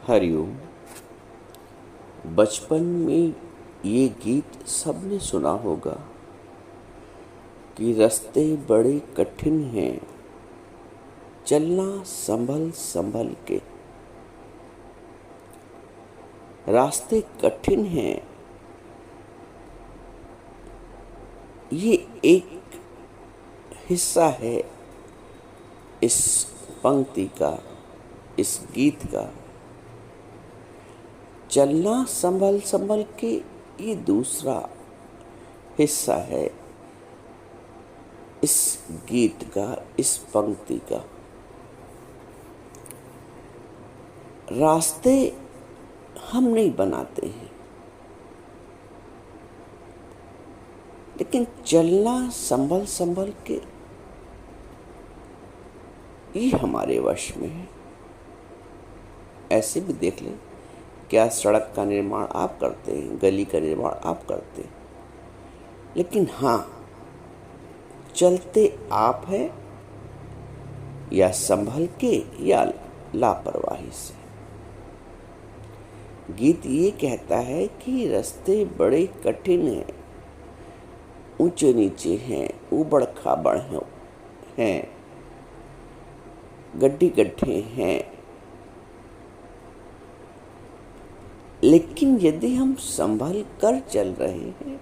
हरिओम। बचपन में ये गीत सबने सुना होगा कि रास्ते बड़े कठिन हैं, चलना संभल संभल के। रास्ते कठिन हैं, ये एक हिस्सा है इस पंक्ति का, इस गीत का। चलना संभल संभल के ये दूसरा हिस्सा है इस गीत का, इस पंक्ति का। रास्ते हम नहीं बनाते हैं, लेकिन चलना संभल संभल के ये हमारे वश में है। ऐसे भी देख लें, क्या सड़क का निर्माण आप करते हैं, गली का निर्माण आप करते हैं, लेकिन हाँ, चलते आप हैं या संभल के या लापरवाही से। गीत ये कहता है कि रास्ते बड़े कठिन हैं, ऊंचे नीचे हैं, उबड़ खाबड़ हैं, गड्ढे गड्ढे हैं, लेकिन यदि हम संभल कर चल रहे हैं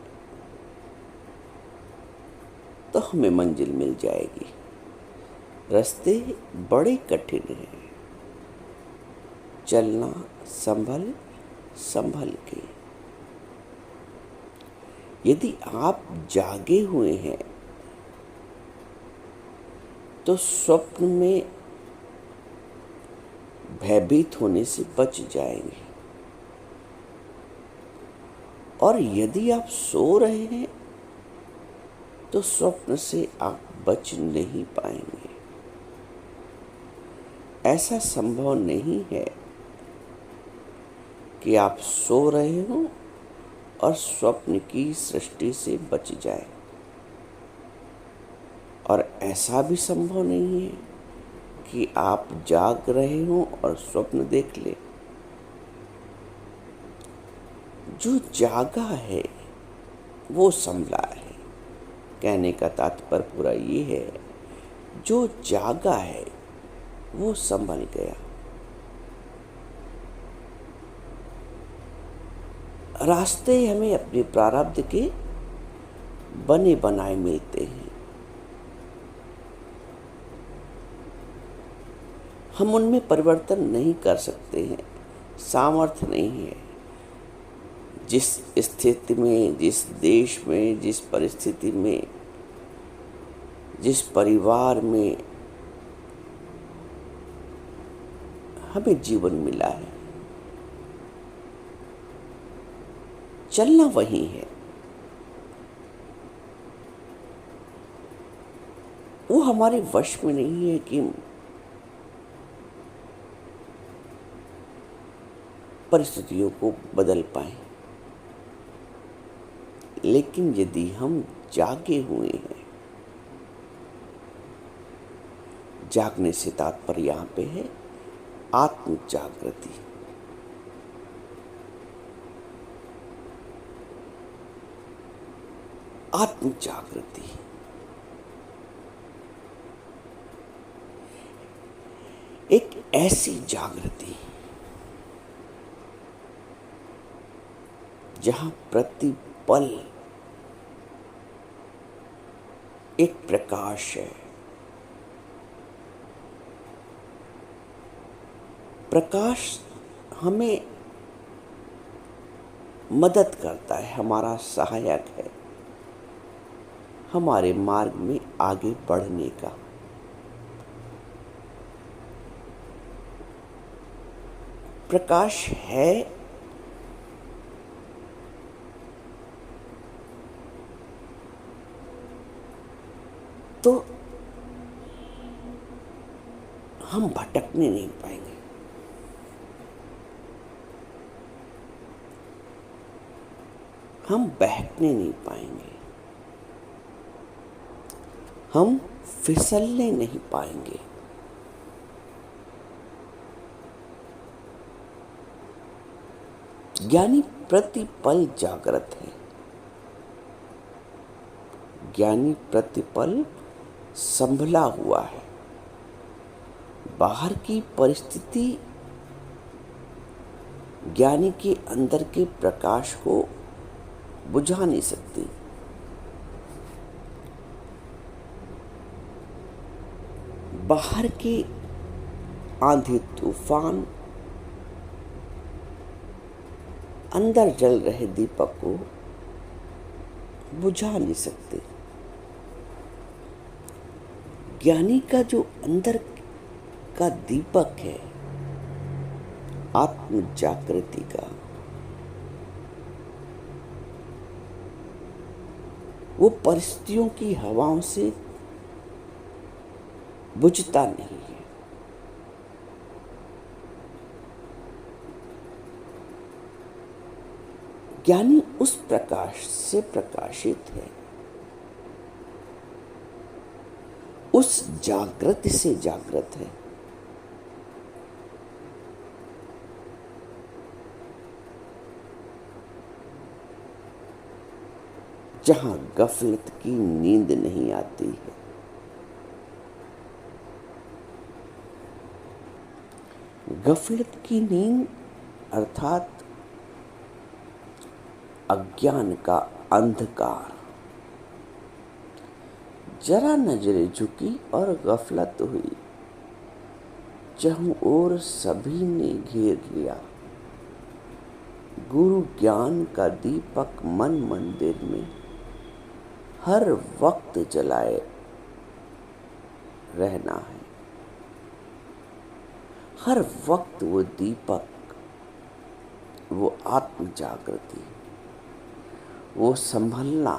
तो हमें मंजिल मिल जाएगी। रास्ते बड़े कठिन हैं, चलना संभल संभल के। यदि आप जागे हुए हैं तो स्वप्न में भयभीत होने से बच जाएंगे, और यदि आप सो रहे हैं तो स्वप्न से आप बच नहीं पाएंगे। ऐसा संभव नहीं है कि आप सो रहे हो और स्वप्न की सृष्टि से बच जाए, और ऐसा भी संभव नहीं है कि आप जाग रहे हो और स्वप्न देख ले। जो जागा है वो संभला है। कहने का तात्पर्य पूरा ये है, जो जागा है वो संभल गया। रास्ते हमें अपने प्रारब्ध के बने बनाए मिलते हैं, हम उनमें परिवर्तन नहीं कर सकते हैं, सामर्थ्य नहीं है। जिस स्थिति में, जिस देश में, जिस परिस्थिति में, जिस परिवार में हमें जीवन मिला है, चलना वही है। वो हमारे वश में नहीं है कि परिस्थितियों को बदल पाए, लेकिन यदि हम जागे हुए हैं, जागने से तात्पर्य यहाँ पे है आत्म जागृति। आत्म जागृति एक ऐसी जागृति जहां प्रति पल एक प्रकाश है। प्रकाश हमें मदद करता है, हमारा सहायक है हमारे मार्ग में आगे बढ़ने का। प्रकाश है तो हम भटकने नहीं पाएंगे, हम बहकने नहीं पाएंगे, हम फिसलने नहीं पाएंगे। ज्ञानी प्रतिपल जागृत है। ज्ञानी प्रतिपल संभला हुआ है। बाहर की परिस्थिति ज्ञानी के अंदर के प्रकाश को बुझा नहीं सकती। बाहर के आंधी तूफान अंदर जल रहे दीपक को बुझा नहीं सकते। ज्ञानी का जो अंदर का दीपक है, आत्म जागृति का, वो परिस्थितियों की हवाओं से बुझता नहीं है। ज्ञानी उस प्रकाश से प्रकाशित है, उस जागृति से जागृत है। जहां गफलत की नींद नहीं आती है। गफलत की नींद अर्थात अज्ञान का अंधकार। जरा नजरें झुकी और गफलत हुई, चारों ओर सभी ने घेर लिया। गुरु ज्ञान का दीपक मन मंदिर में हर वक्त जलाए रहना है। हर वक्त वो दीपक, वो आत्म जागृति, वो संभलना,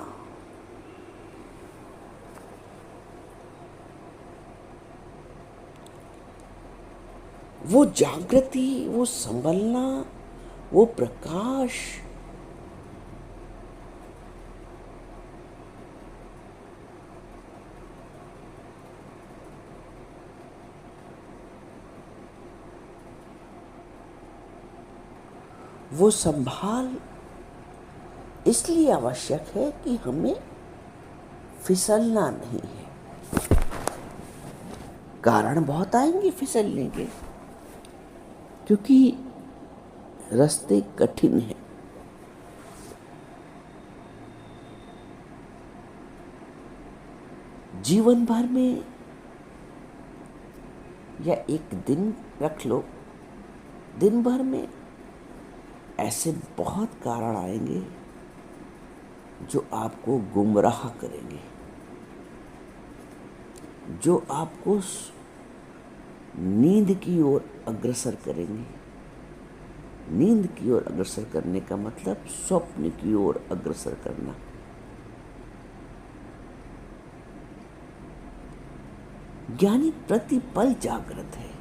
वो जागृति, वो संभलना, वो प्रकाश वो संभाल इसलिए आवश्यक है कि हमें फिसलना नहीं है। कारण बहुत आएंगे फिसलने के, क्योंकि रास्ते कठिन हैं। जीवन भर में या एक दिन रख लो, दिन भर में ऐसे बहुत कारण आएंगे जो आपको गुमराह करेंगे, जो आपको नींद की ओर अग्रसर करेंगे। नींद की ओर अग्रसर करने का मतलब स्वप्न की ओर अग्रसर करना। ज्ञानी प्रतिपल जागृत है।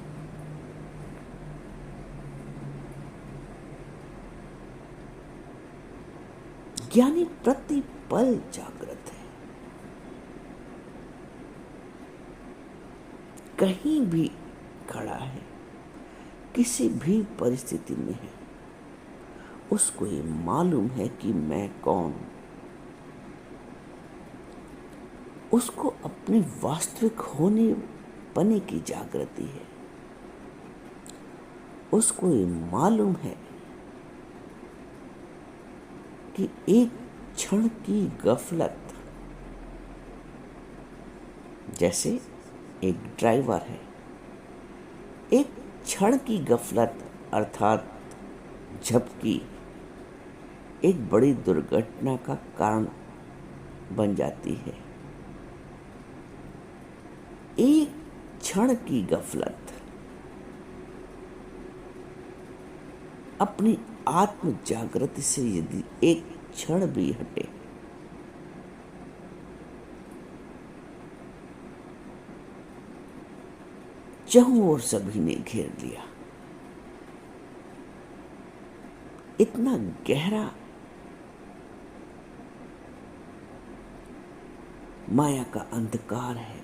ज्ञानी प्रतिपल जागृत है। कहीं भी खड़ा है, किसी भी परिस्थिति में है, उसको ये मालूम है कि मैं कौन। उसको अपने वास्तविक होने पने की जागृति है। उसको ये मालूम है कि एक क्षण की गफलत, जैसे एक ड्राइवर है, एक क्षण की गफलत अर्थात झपकी एक बड़ी दुर्घटना का कारण बन जाती है। एक क्षण की गफलत अपनी आत्म जागृति से यदि एक क्षण भी हटे, चारों ओर सभी ने घेर लिया। इतना गहरा माया का अंधकार है,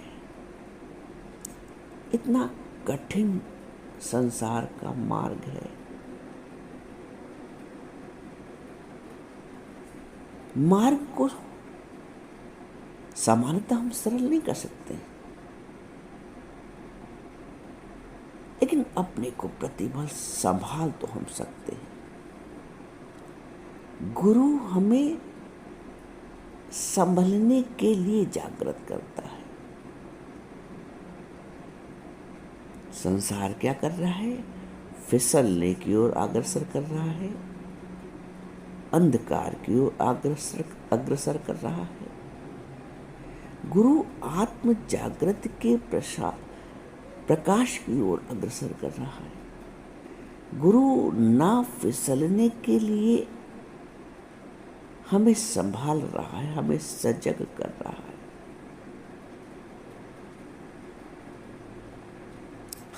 इतना कठिन संसार का मार्ग है। मार्ग को सामान्यतः हम सरल नहीं कर सकते, लेकिन अपने को प्रतिबल संभाल तो हम सकते हैं। गुरु हमें संभलने के लिए जागृत करता है। संसार क्या कर रहा है? फिसलने की ओर अग्रसर कर रहा है, अंधकार की ओर अग्रसर कर रहा है। गुरु आत्म जागृति के प्रकाश की ओर अग्रसर कर रहा है। गुरु ना फिसलने के लिए हमें संभाल रहा है, हमें सजग कर रहा है।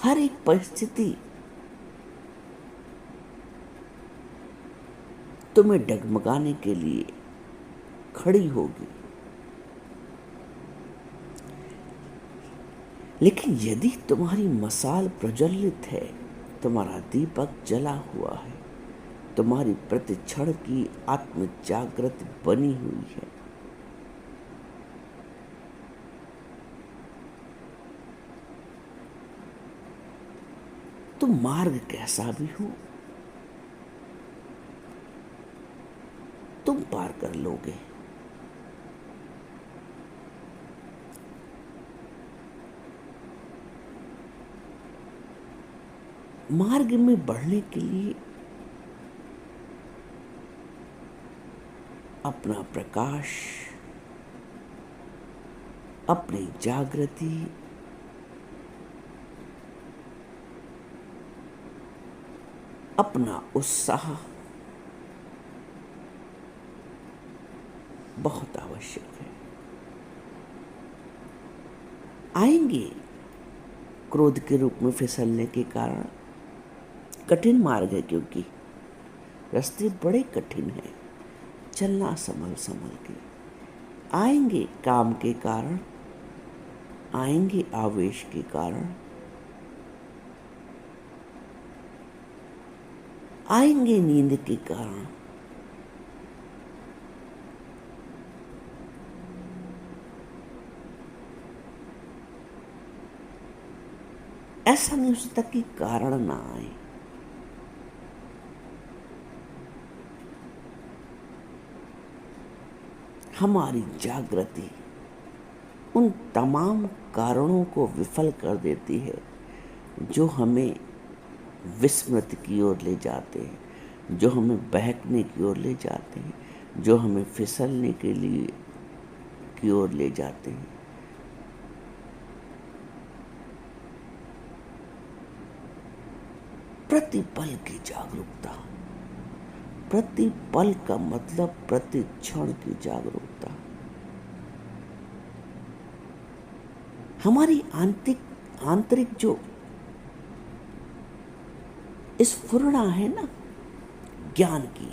हर एक परिस्थिति तुम्हें डगमगाने के लिए खड़ी होगी, लेकिन यदि तुम्हारी मशाल प्रज्वलित है, तुम्हारा दीपक जला हुआ है, तुम्हारी प्रतिक्षण की आत्म जागृति बनी हुई है, तो मार्ग कैसा भी हो तुम पार कर लोगे। मार्ग में बढ़ने के लिए अपना प्रकाश, अपनी जागृति, अपना उत्साह बहुत आवश्यक है। आएंगे क्रोध के रूप में फिसलने के कारण। कठिन मार्ग है, क्योंकि रास्ते बड़े कठिन हैं, चलना संभल संभल के। आएंगे काम के कारण, आएंगे आवेश के कारण, आएंगे नींद के कारण, ऐसा नहीं हो सकता कि कारण ना आए। हमारी जागृति उन तमाम कारणों को विफल कर देती है जो हमें विस्मृति की ओर ले जाते हैं, जो हमें बहकने की ओर ले जाते हैं, जो हमें फिसलने के लिए की ओर ले जाते हैं। प्रतिपल की जागरूकता, प्रतिपल का मतलब प्रति क्षण की जागरूकता। हमारी आंतरिक जो स्फुरणा है ना ज्ञान की,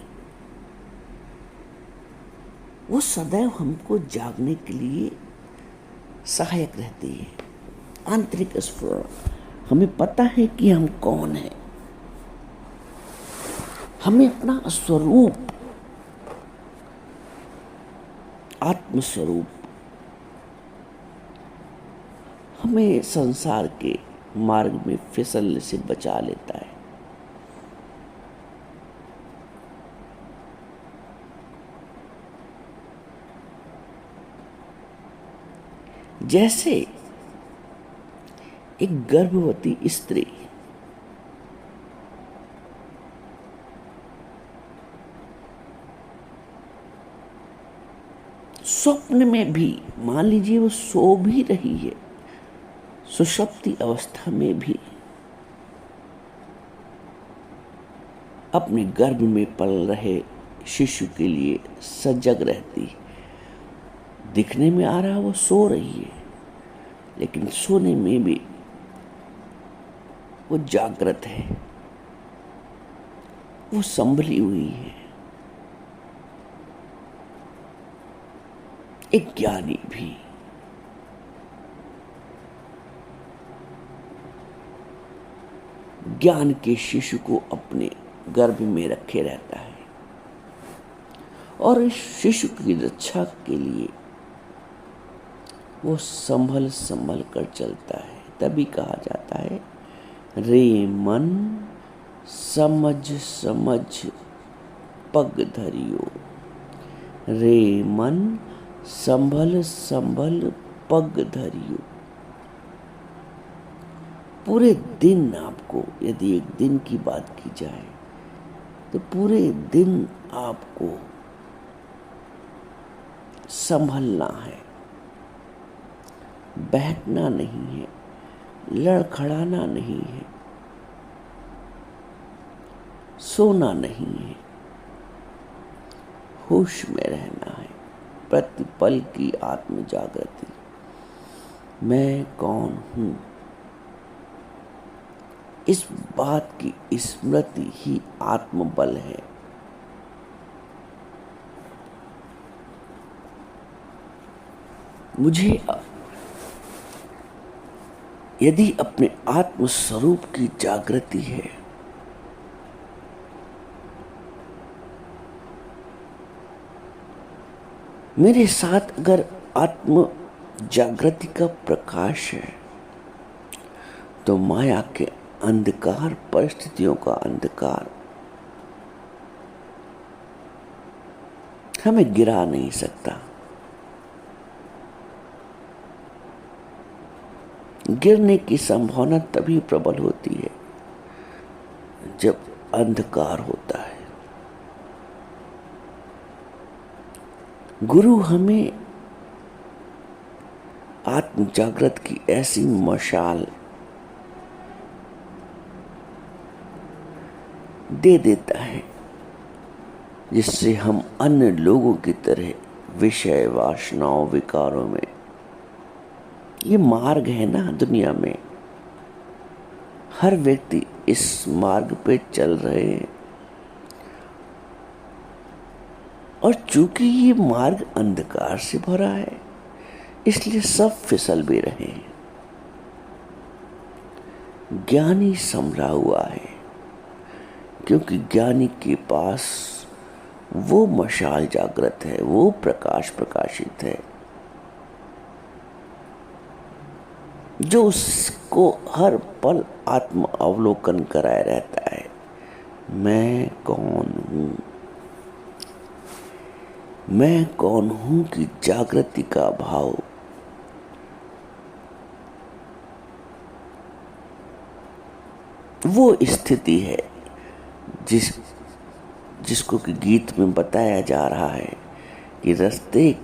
वो सदैव हमको जागने के लिए सहायक रहती है। आंतरिक स्फुरणा, हमें पता है कि हम कौन हैं, हमें अपना स्वरूप, आत्मस्वरूप हमें संसार के मार्ग में फिसलने से बचा लेता है। जैसे एक गर्भवती स्त्री स्वप्न में भी, मान लीजिए वो सो भी रही है, सुषुप्ति अवस्था में भी अपने गर्भ में पल रहे शिशु के लिए सजग रहती। दिखने में आ रहा वो सो रही है, लेकिन सोने में भी वो जागृत है, वो संभली हुई है। एक ज्ञानी भी ज्ञान के शिशु को अपने गर्भ में रखे रहता है। और इस शिशु की रक्षा के लिए वो संभल संभल कर चलता है। तभी कहा जाता है, रे मन समझ समझ पग धरियो। रे मन संभल संभल पग धरियो। पूरे दिन आपको, यदि एक दिन की बात की जाए तो पूरे दिन आपको संभलना है, बैठना नहीं है, लड़खड़ाना नहीं है, सोना नहीं है, होश में रहना है। प्रतिपल की आत्म जागृति। मैं कौन हूं, इस बात की स्मृति ही आत्मबल है। मुझे यदि अपने आत्म स्वरूप की जागृति है, मेरे साथ अगर आत्म जागृति का प्रकाश है, तो माया के अंधकार, परिस्थितियों का अंधकार हमें गिरा नहीं सकता। गिरने की संभावना तभी प्रबल होती है जब अंधकार होता है। गुरु हमें आत्म जागृत की ऐसी मशाल दे देता है जिससे हम अन्य लोगों की तरह विषय वासनाओं विकारों में, ये मार्ग है ना दुनिया में, हर व्यक्ति इस मार्ग पे चल रहे हैं। और चूंकि ये मार्ग अंधकार से भरा है, इसलिए सब फिसल भी रहे हैं। ज्ञानी संभला हुआ है, क्योंकि ज्ञानी के पास वो मशाल जागृत है, वो प्रकाश प्रकाशित है जो उसको हर पल आत्म अवलोकन कराए रहता है। मैं कौन हूं, मैं कौन हूं की जागृति का भाव वो स्थिति है जिसको कि गीत में बताया जा रहा है कि रास्ते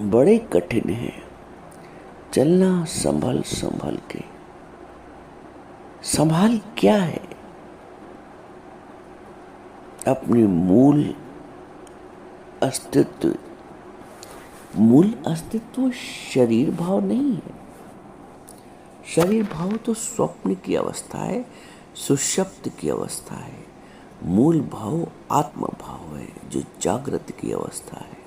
बड़े कठिन हैं, चलना संभल संभल के। संभाल क्या है? अपने मूल अस्तित्व। मूल अस्तित्व शरीर भाव नहीं है। शरीर भाव तो स्वप्न की अवस्था है, सुषुप्त की अवस्था है। मूल भाव आत्म भाव है, जो जागृत की अवस्था है।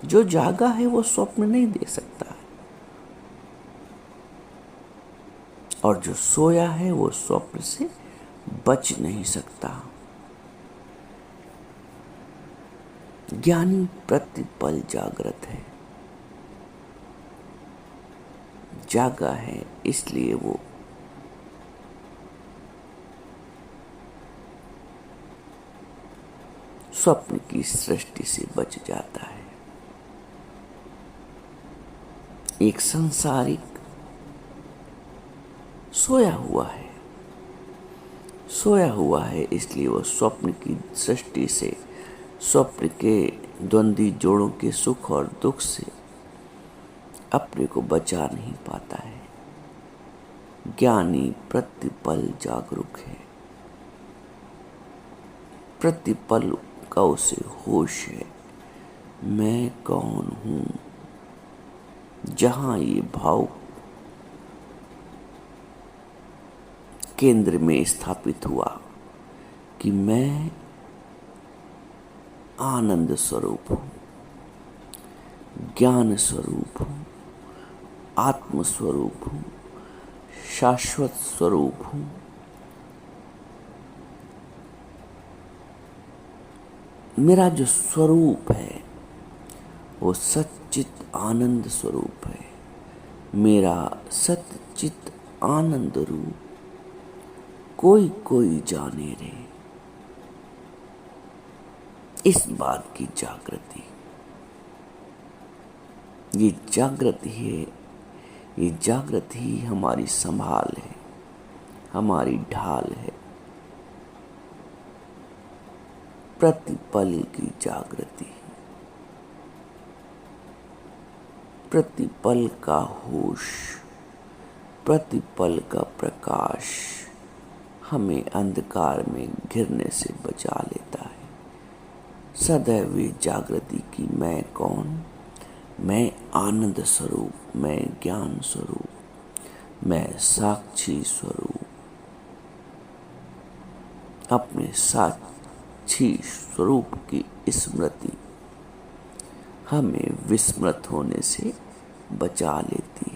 जो जागा है वो स्वप्न नहीं दे सकता है, और जो सोया है वो स्वप्न से बच नहीं सकता। ज्ञानी प्रतिपल जागृत है, जागा है, इसलिए वो स्वप्न की सृष्टि से बच जाता है। एक संसारिक सोया हुआ है, इसलिए वो स्वप्न की सृष्टि से, स्वप्न के द्वंद्वी जोड़ों के सुख और दुख से अपने को बचा नहीं पाता है। ज्ञानी प्रतिपल जागरूक है, प्रतिपल का उसे होश है। मैं कौन हूं? जहां ये भाव केंद्र में स्थापित हुआ कि मैं आनंद स्वरूप हूं, ज्ञान स्वरूप हूं, आत्म स्वरूप हूं, शाश्वत स्वरूप हूं, मेरा जो स्वरूप है वो सच्चित आनंद स्वरूप है। मेरा सच्चित आनंद रूप कोई कोई जाने रे। इस बात की जागृति, ये जागृति है, ये जागृति ही हमारी संभाल है, हमारी ढाल है। प्रतिपल की जागृति, प्रतिपल का होश, प्रतिपल का प्रकाश हमें अंधकार में घिरने से बचा लेता है। सदैव जागृति की मैं कौन, मैं आनंद स्वरूप, मैं ज्ञान स्वरूप, मैं साक्षी स्वरूप। अपने साक्षी स्वरूप की स्मृति हमें विस्मृत होने से बचा लेती है।